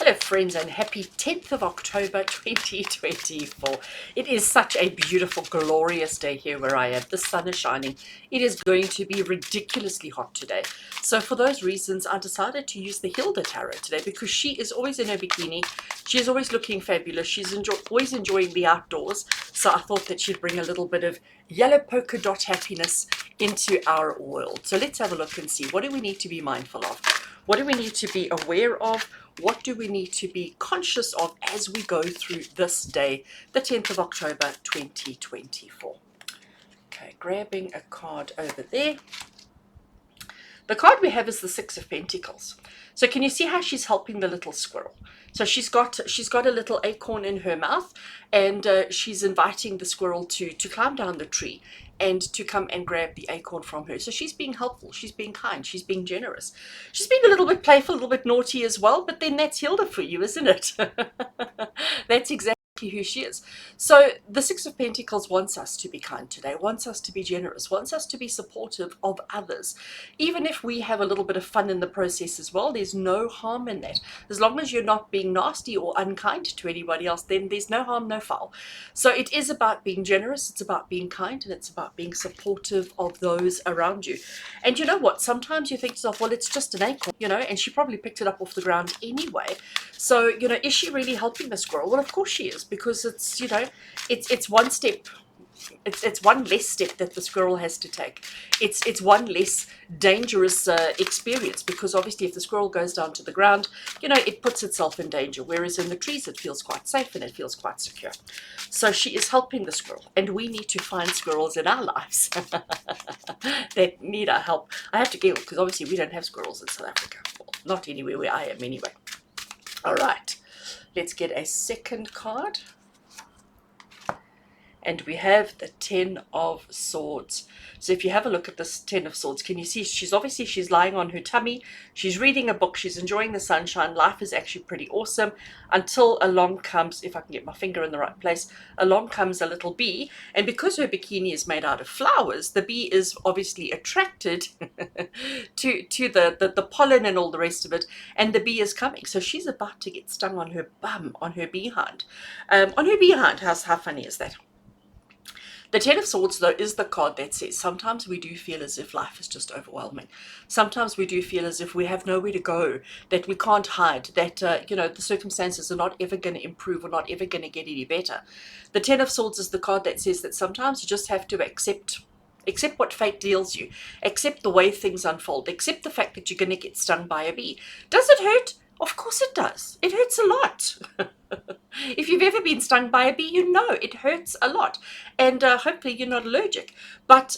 Hello friends, and happy 10th of October 2024. It is such a beautiful, glorious day here where I am. The sun is shining. It is going to be ridiculously hot today. So for those reasons, I decided to use the Hilda Tarot today because she is always in her bikini. She is always looking fabulous. She's always enjoying the outdoors. So I thought that she'd bring a little bit of yellow polka dot happiness into our world. So let's have a look and see, what do we need to be mindful of? What do we need to be aware of? What do we need to be conscious of as we go through this day, the 10th of October 2024? Okay, grabbing a card over there. The card we have is the Six of Pentacles. So can you see how she's helping the little squirrel? So she's got a little acorn in her mouth, and she's inviting the squirrel to climb down the tree and to come and grab the acorn from her. So she's being helpful, she's being kind, she's being generous. She's being a little bit playful, a little bit naughty as well, but then that's Hilda for you, isn't it? That's exactly who she is. So the Six of Pentacles wants us to be kind today, wants us to be generous, wants us to be supportive of others. Even if we have a little bit of fun in the process as well, there's no harm in that. As long as you're not being nasty or unkind to anybody else, then there's no harm, no foul. So it is about being generous, it's about being kind, and it's about being supportive of those around you. And you know what? Sometimes you think to yourself, well, it's just an acorn, and she probably picked it up off the ground anyway. So, is she really helping the squirrel? Well, of course she is, because it's, it's one step. It's one less step that the squirrel has to take. It's one less dangerous experience, because obviously if the squirrel goes down to the ground, it puts itself in danger, whereas in the trees it feels quite safe and it feels quite secure. So she is helping the squirrel, and we need to find squirrels in our lives that need our help. I have to giggle because obviously we don't have squirrels in South Africa. Well, not anywhere where I am anyway. All right, let's get a second card. And we have the Ten of Swords. So if you have a look at this Ten of Swords, can you see she's lying on her tummy, she's reading a book, she's enjoying the sunshine, life is actually pretty awesome, until along comes, if I can get my finger in the right place, along comes a little bee, and because her bikini is made out of flowers, the bee is obviously attracted to the pollen and all the rest of it, and the bee is coming. So she's about to get stung on her bum, on her behind. How funny is that? The Ten of Swords, though, is the card that says sometimes we do feel as if life is just overwhelming. Sometimes we do feel as if we have nowhere to go, that we can't hide, that, the circumstances are not ever going to improve or not ever going to get any better. The Ten of Swords is the card that says that sometimes you just have to accept what fate deals you, accept the way things unfold, accept the fact that you're going to get stung by a bee. Does it hurt? Of course it does. It hurts a lot. If you've ever been stung by a bee, you know it hurts a lot. And hopefully you're not allergic. But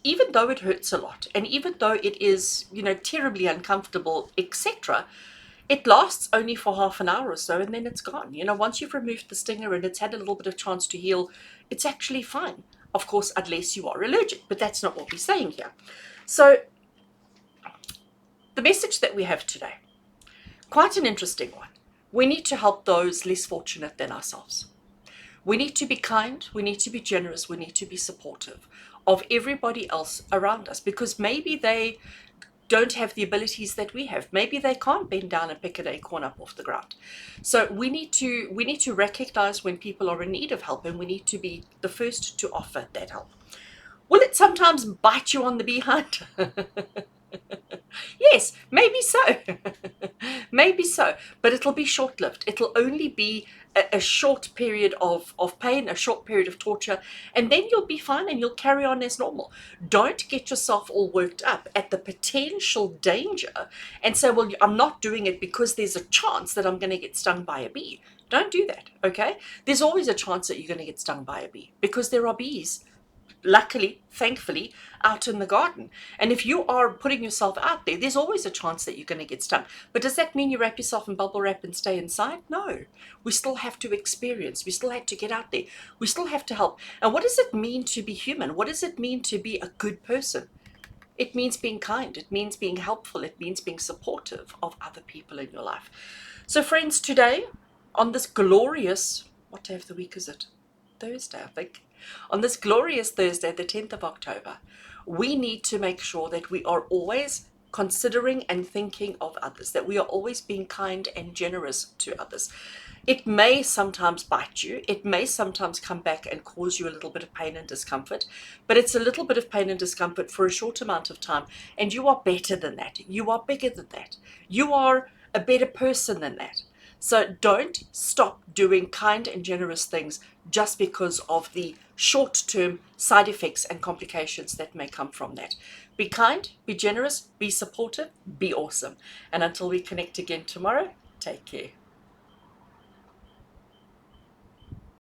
even though it hurts a lot, and even though it is, terribly uncomfortable, etc., it lasts only for half an hour or so, and then it's gone. Once you've removed the stinger and it's had a little bit of chance to heal, it's actually fine. Of course, unless you are allergic, but that's not what we're saying here. So the message that we have today, quite an interesting one. We need to help those less fortunate than ourselves. We need to be kind, we need to be generous, we need to be supportive of everybody else around us, because maybe they don't have the abilities that we have. Maybe they can't bend down and pick an acorn up off the ground. So we need to recognize when people are in need of help, and we need to be the first to offer that help. Will it sometimes bite you on the behind? Yes, maybe so. Maybe so, but it'll be short-lived. It'll only be a short period of pain, a short period of torture, and then you'll be fine and you'll carry on as normal. Don't get yourself all worked up at the potential danger and say, well, I'm not doing it because there's a chance that I'm going to get stung by a bee. Don't do that, okay? There's always a chance that you're going to get stung by a bee, because there are bees, luckily, thankfully, out in the garden. And if you are putting yourself out there, there's always a chance that you're going to get stung. But does that mean you wrap yourself in bubble wrap and stay inside? No. We still have to experience. We still have to get out there. We still have to help. And what does it mean to be human? What does it mean to be a good person? It means being kind. It means being helpful. It means being supportive of other people in your life. So friends, today, on this glorious, what day of the week is it? Thursday, I think. On this glorious Thursday, the 10th of October, we need to make sure that we are always considering and thinking of others, that we are always being kind and generous to others. It may sometimes bite you. It may sometimes come back and cause you a little bit of pain and discomfort, but it's a little bit of pain and discomfort for a short amount of time, and you are better than that. You are bigger than that. You are a better person than that. So don't stop doing kind and generous things just because of the short-term side effects and complications that may come from that. Be kind, be generous, be supportive, be awesome. And until we connect again tomorrow, take care.